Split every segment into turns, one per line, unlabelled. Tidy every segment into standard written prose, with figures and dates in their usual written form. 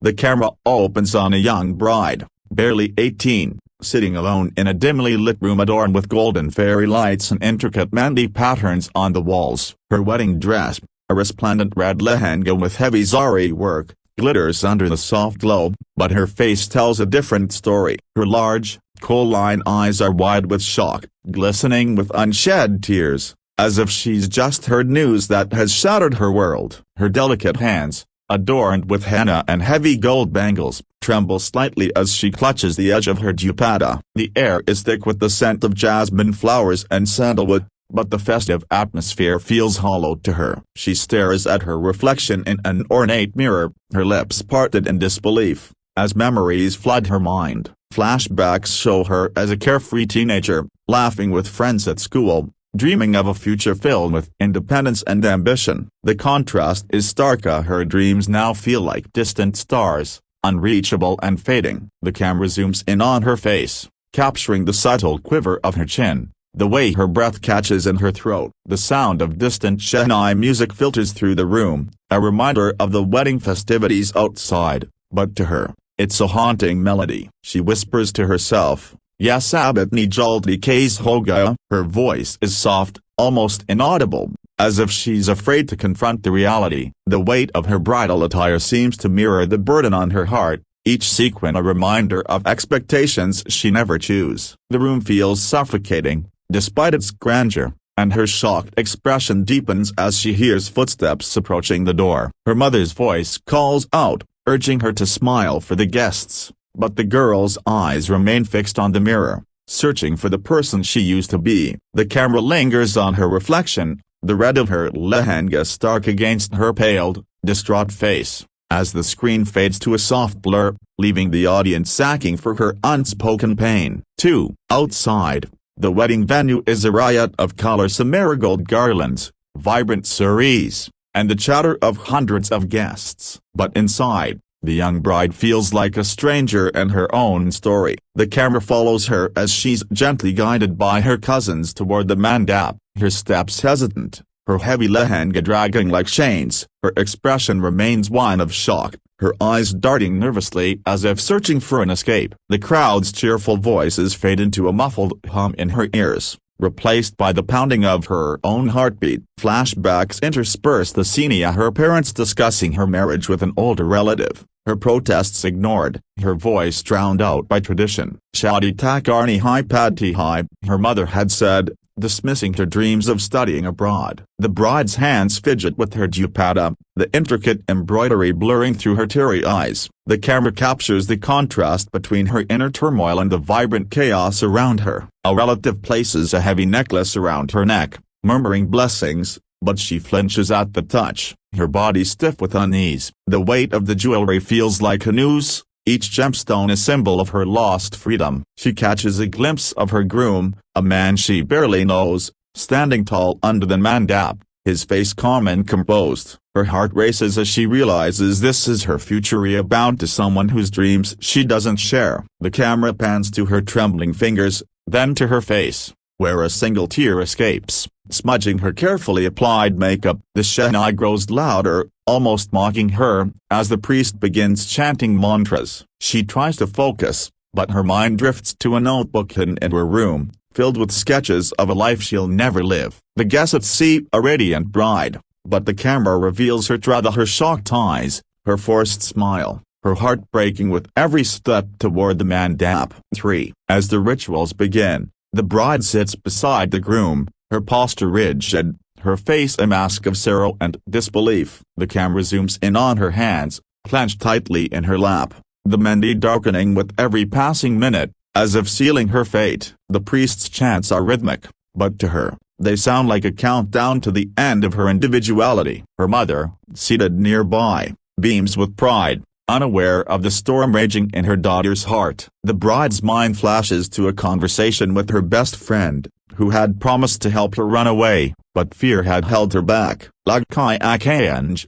The camera opens on a young bride, barely 18, sitting alone in a dimly lit room adorned with golden fairy lights and intricate mehndi patterns on the walls. Her wedding dress, a resplendent red lehenga with heavy zari work, glitters under the soft glow, but her face tells a different story. Her large, coal-lined eyes are wide with shock, glistening with unshed tears, as if she's just heard news that has shattered her world. Her delicate hands, adorned with henna and heavy gold bangles, tremble slightly as she clutches the edge of her dupatta. The air is thick with the scent of jasmine flowers and sandalwood, but the festive atmosphere feels hollow to her. She stares at her reflection in an ornate mirror, her lips parted in disbelief, as memories flood her mind. Flashbacks show her as a carefree teenager, laughing with friends at school, dreaming of a future filled with independence and ambition. The contrast is stark. Her dreams now feel like distant stars, unreachable and fading. The camera zooms in on her face, capturing the subtle quiver of her chin, the way her breath catches in her throat. The sound of distant Shehnai music filters through the room, a reminder of the wedding festivities outside, but to her, it's a haunting melody. She whispers to herself, "Yes, abitni jaldi kais hoga." Her voice is soft, almost inaudible, as if she's afraid to confront the reality. The weight of her bridal attire seems to mirror the burden on her heart, each sequin a reminder of expectations she never choose. The room feels suffocating, despite its grandeur, and her shocked expression deepens as she hears footsteps approaching the door. Her mother's voice calls out, urging her to smile for the guests, but the girl's eyes remain fixed on the mirror, searching for the person she used to be. The camera lingers on her reflection, the red of her lehenga stark against her paled, distraught face, as the screen fades to a soft blur, leaving the audience sacking for her unspoken pain. 2. Outside, the wedding venue is a riot of colors: marigold garlands, vibrant saris, and the chatter of hundreds of guests. But inside, the young bride feels like a stranger in her own story. The camera follows her as she's gently guided by her cousins toward the mandap, her steps hesitant, her heavy lehenga dragging like chains. Her expression remains one of shock, her eyes darting nervously as if searching for an escape. The crowd's cheerful voices fade into a muffled hum in her ears, replaced by the pounding of her own heartbeat. Flashbacks intersperse the scene of her parents discussing her marriage with an older relative, her protests ignored, her voice drowned out by tradition. "Shadi takarni hai padti hai," her mother had said, dismissing her dreams of studying abroad. The bride's hands fidget with her dupatta, the intricate embroidery blurring through her teary eyes. The camera captures the contrast between her inner turmoil and the vibrant chaos around her. A relative places a heavy necklace around her neck, murmuring blessings, but she flinches at the touch, her body stiff with unease. The weight of the jewelry feels like a noose, each gemstone a symbol of her lost freedom. She catches a glimpse of her groom, a man she barely knows, standing tall under the mandap, his face calm and composed. Her heart races as she realizes this is her future bound to someone whose dreams she doesn't share. The camera pans to her trembling fingers, then to her face, where a single tear escapes, smudging her carefully applied makeup. The shehnai grows louder, almost mocking her, as the priest begins chanting mantras. She tries to focus, but her mind drifts to a notebook hidden in her room, filled with sketches of a life she'll never live. The guests see a radiant bride, but the camera reveals her her shocked eyes, her forced smile, her heart breaking with every step toward the mandap. 3. As the rituals begin, the bride sits beside the groom, her posture rigid, her face a mask of sorrow and disbelief. The camera zooms in on her hands, clenched tightly in her lap, the mehndi darkening with every passing minute, as if sealing her fate. The priest's chants are rhythmic, but to her, they sound like a countdown to the end of her individuality. Her mother, seated nearby, beams with pride, unaware of the storm raging in her daughter's heart. The bride's mind flashes to a conversation with her best friend, who had promised to help her run away, but fear had held her back. Lagkai Akanj.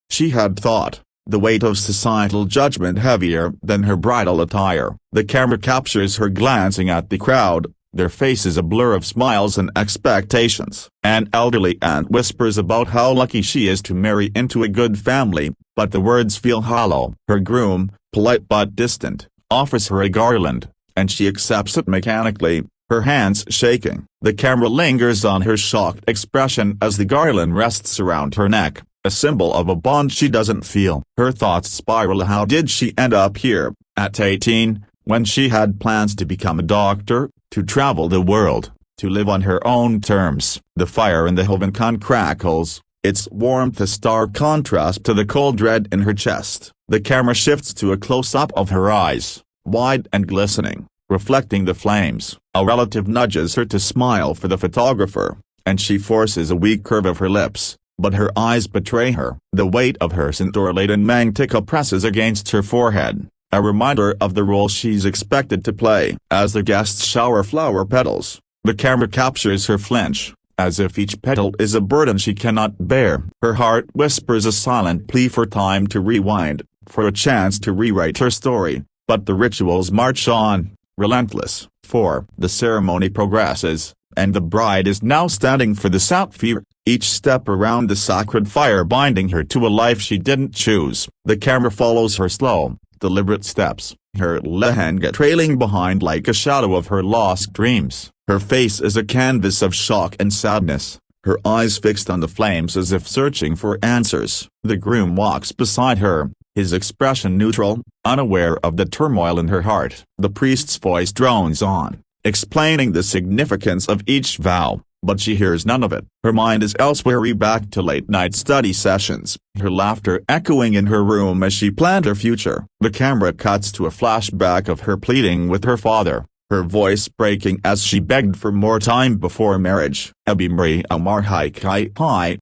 She had thought, the weight of societal judgment heavier than her bridal attire. The camera captures her glancing at the crowd, their faces a blur of smiles and expectations. An elderly aunt whispers about how lucky she is to marry into a good family, but the words feel hollow. Her groom, polite but distant, offers her a garland, and she accepts it mechanically, her hands shaking. The camera lingers on her shocked expression as the garland rests around her neck, a symbol of a bond she doesn't feel. Her thoughts spiral. How did she end up here, at 18, when she had plans to become a doctor, to travel the world, to live on her own terms? The fire in the oven crackles, its warmth a stark contrast to the cold dread in her chest. The camera shifts to a close-up of her eyes, wide and glistening, reflecting the flames. A relative nudges her to smile for the photographer, and she forces a weak curve of her lips, but her eyes betray her. The weight of her centaur-laden mantica presses against her forehead, a reminder of the role she's expected to play. As the guests shower flower petals, the camera captures her flinch, as if each petal is a burden she cannot bear. Her heart whispers a silent plea for time to rewind, for a chance to rewrite her story, but the rituals march on, relentless. The ceremony progresses, and the bride is now standing for the sapphire, each step around the sacred fire binding her to a life she didn't choose. The camera follows her slow, deliberate steps, her lehenga trailing behind like a shadow of her lost dreams. Her face is a canvas of shock and sadness, her eyes fixed on the flames as if searching for answers. The groom walks beside her, his expression neutral, unaware of the turmoil in her heart. The priest's voice drones on, explaining the significance of each vow, but she hears none of it. Her mind is elsewhere, back to late-night study sessions, her laughter echoing in her room as she planned her future. The camera cuts to a flashback of her pleading with her father, her voice breaking as she begged for more time before marriage. Abimri Amar Hai Kai Hai.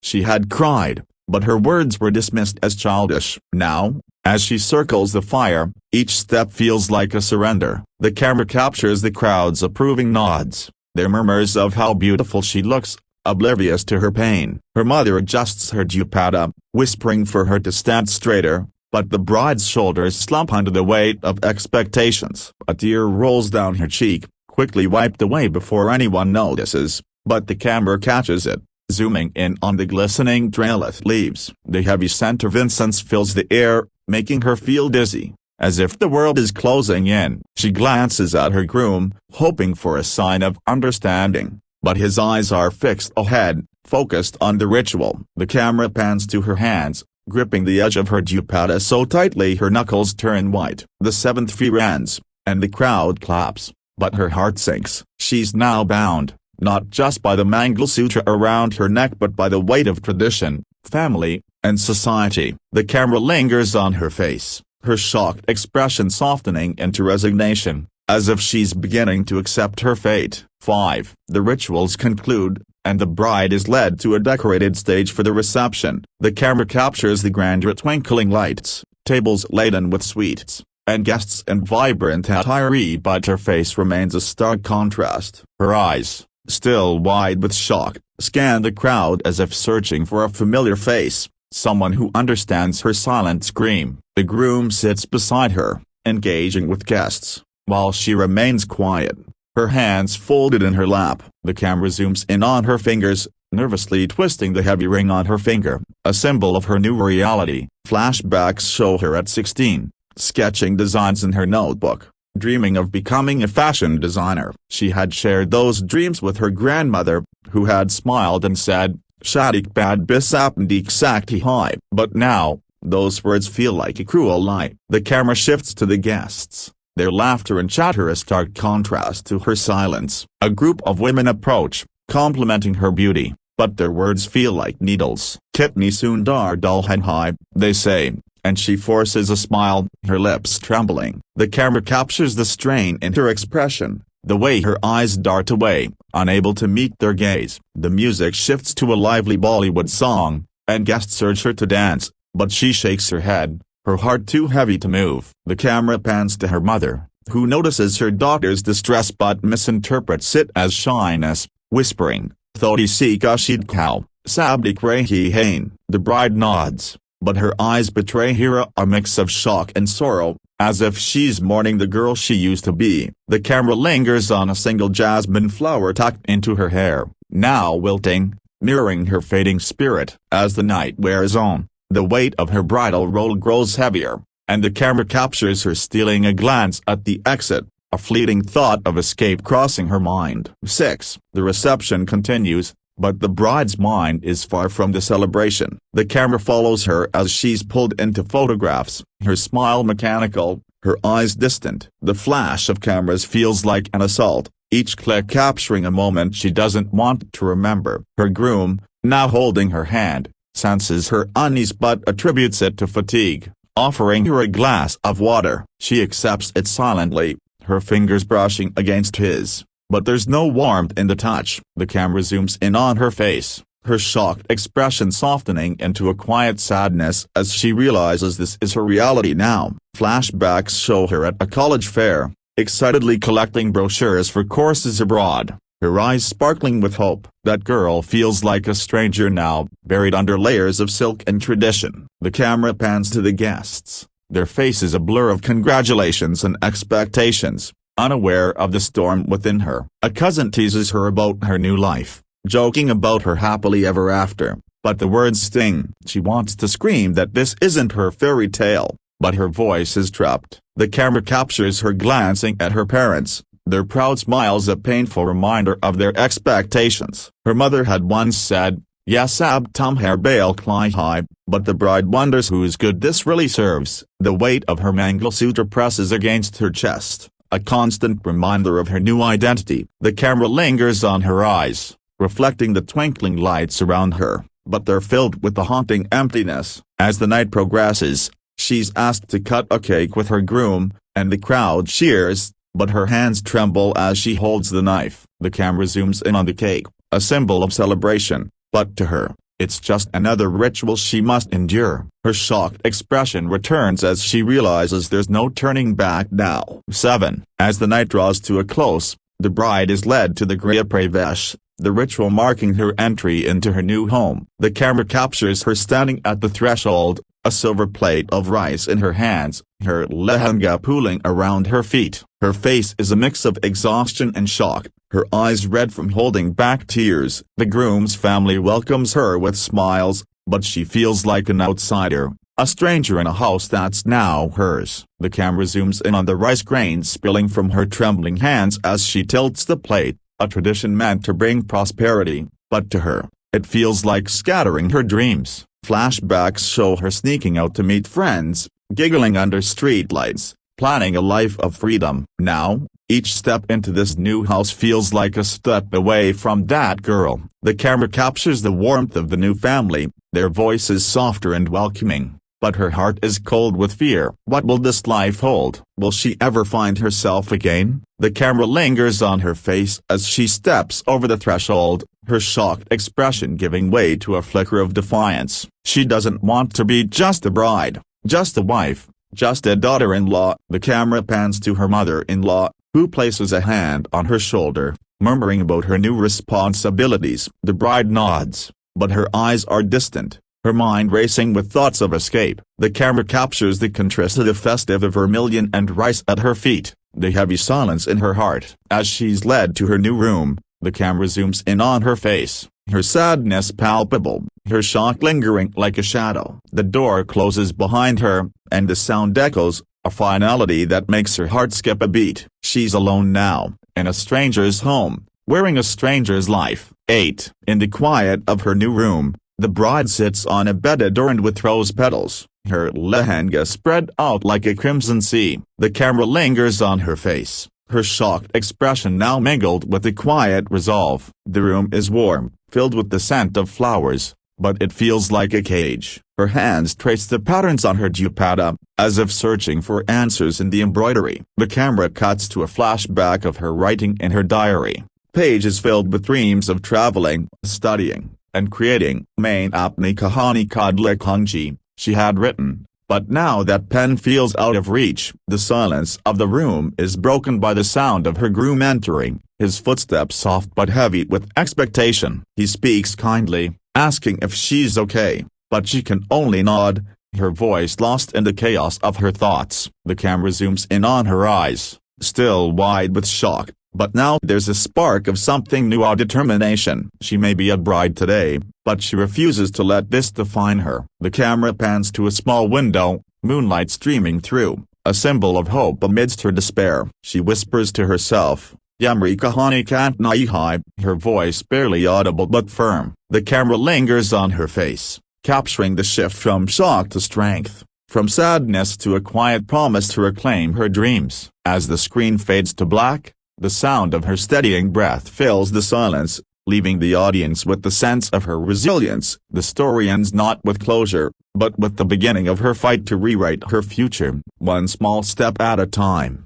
She had cried, but her words were dismissed as childish. Now, as she circles the fire, each step feels like a surrender. The camera captures the crowd's approving nods, their murmurs of how beautiful she looks, oblivious to her pain. Her mother adjusts her dupatta, whispering for her to stand straighter, but the bride's shoulders slump under the weight of expectations. A tear rolls down her cheek, quickly wiped away before anyone notices, but the camera catches it, zooming in on the glistening trailet leaves. The heavy scent of incense fills the air, making her feel dizzy, as if the world is closing in. She glances at her groom, hoping for a sign of understanding, but his eyes are fixed ahead, focused on the ritual. The camera pans to her hands, gripping the edge of her dupatta so tightly her knuckles turn white. The seventh fire ends, and the crowd claps, but her heart sinks. She's now bound, not just by the Mangal Sutra around her neck but by the weight of tradition, family, and society. The camera lingers on her face, her shocked expression softening into resignation, as if she's beginning to accept her fate. The rituals conclude, and the bride is led to a decorated stage for the reception. The camera captures the grandeur: twinkling lights, tables laden with sweets, and guests in vibrant attire, but her face remains a stark contrast. Her eyes, still wide with shock, scan the crowd as if searching for a familiar face, someone who understands her silent scream. The groom sits beside her, engaging with guests, while she remains quiet, her hands folded in her lap. The camera zooms in on her fingers, nervously twisting the heavy ring on her finger, a symbol of her new reality. Flashbacks show her at 16, sketching designs in her notebook, dreaming of becoming a fashion designer. She had shared those dreams with her grandmother, who had smiled and said, "Shadik bad bisapndik sakti hai." But now, those words feel like a cruel lie. The camera shifts to the guests, their laughter and chatter a stark contrast to her silence. A group of women approach, complimenting her beauty, but their words feel like needles. "Kitni sundar dulhan hai," they say, and she forces a smile, her lips trembling. The camera captures the strain in her expression, the way her eyes dart away, unable to meet their gaze. The music shifts to a lively Bollywood song, and guests urge her to dance, but she shakes her head, her heart too heavy to move. The camera pans to her mother, who notices her daughter's distress but misinterprets it as shyness, whispering, "Thodi si kashid cow, sabdik rehi hain." The bride nods, but her eyes betray here a mix of shock and sorrow, as if she's mourning the girl she used to be. The camera lingers on a single jasmine flower tucked into her hair, now wilting, mirroring her fading spirit. As the night wears on, The weight of her bridal roll grows heavier, and the camera captures her stealing a glance at the exit, a fleeting thought of escape crossing her mind. 6. The reception continues, but the bride's mind is far from the celebration. The camera follows her as she's pulled into photographs, her smile mechanical, her eyes distant. The flash of cameras feels like an assault, each click capturing a moment she doesn't want to remember. Her groom, now holding her hand, senses her unease but attributes it to fatigue, offering her a glass of water. She accepts it silently, her fingers brushing against his, but there's no warmth in the touch. The camera zooms in on her face, her shocked expression softening into a quiet sadness as she realizes this is her reality now. Flashbacks show her at a college fair, excitedly collecting brochures for courses abroad, her eyes sparkling with hope. That girl feels like a stranger now, buried under layers of silk and tradition. The camera pans to the guests, their faces a blur of congratulations and expectations, unaware of the storm within her. A cousin teases her about her new life, joking about her happily ever after, but the words sting. She wants to scream that this isn't her fairy tale, but her voice is trapped. The camera captures her glancing at her parents, their proud smiles a painful reminder of their expectations. Her mother had once said, "Yes, ab tum hair bail cly high," but the bride wonders whose good this really serves. The weight of her Mangalsutra presses against her chest, a constant reminder of her new identity. The camera lingers on her eyes, reflecting the twinkling lights around her, but they're filled with a haunting emptiness. As the night progresses, she's asked to cut a cake with her groom, and the crowd cheers, but her hands tremble as she holds the knife. The camera zooms in on the cake, a symbol of celebration, but to her, it's just another ritual she must endure. Her shocked expression returns as she realizes there's no turning back now. 7. As the night draws to a close, the bride is led to the Griha Pravesh, the ritual marking her entry into her new home. The camera captures her standing at the threshold, a silver plate of rice in her hands, her lehenga pooling around her feet. Her face is a mix of exhaustion and shock, her eyes red from holding back tears. The groom's family welcomes her with smiles, but she feels like an outsider, a stranger in a house that's now hers. The camera zooms in on the rice grains spilling from her trembling hands as she tilts the plate, a tradition meant to bring prosperity, but to her, it feels like scattering her dreams. Flashbacks show her sneaking out to meet friends, giggling under streetlights, planning a life of freedom. Now, each step into this new house feels like a step away from that girl. The camera captures the warmth of the new family, their voices softer and welcoming, but her heart is cold with fear. What will this life hold? Will she ever find herself again? The camera lingers on her face as she steps over the threshold, her shocked expression giving way to a flicker of defiance. She doesn't want to be just a bride, just a wife, just a daughter-in-law. The camera pans to her mother-in-law, who places a hand on her shoulder, murmuring about her new responsibilities. The bride nods, but her eyes are distant, her mind racing with thoughts of escape. The camera captures the contrast of the festive of vermilion and rice at her feet, the heavy silence in her heart. As she's led to her new room, the camera zooms in on her face, her sadness palpable, her shock lingering like a shadow. The door closes behind her, and the sound echoes, a finality that makes her heart skip a beat. She's alone now, in a stranger's home, wearing a stranger's life. 8. In the quiet of her new room, the bride sits on a bed adorned with rose petals, her lehenga spread out like a crimson sea. The camera lingers on her face, her shocked expression now mingled with a quiet resolve. The room is warm, filled with the scent of flowers, but it feels like a cage. Her hands trace the patterns on her dupatta, as if searching for answers in the embroidery. The camera cuts to a flashback of her writing in her diary, pages filled with dreams of traveling, studying, and creating. Main apni kahani kadle kangji, she had written, but now that pen feels out of reach. The silence of the room is broken by the sound of her groom entering, his footsteps soft but heavy with expectation. He speaks kindly, asking if she's okay, but she can only nod, her voice lost in the chaos of her thoughts. The camera zooms in on her eyes, still wide with shock, But now there's a spark of something new, a determination. She may be a bride today, but she refuses to let this define her. The camera pans to a small window, moonlight streaming through, a symbol of hope amidst her despair. She whispers to herself, "Yamri kahani kant naihai," her voice barely audible but firm. The camera lingers on her face, capturing the shift from shock to strength, from sadness to a quiet promise to reclaim her dreams. As the screen fades to black, the sound of her steadying breath fills the silence, leaving the audience with the sense of her resilience. The story ends not with closure, but with the beginning of her fight to rewrite her future, one small step at a time.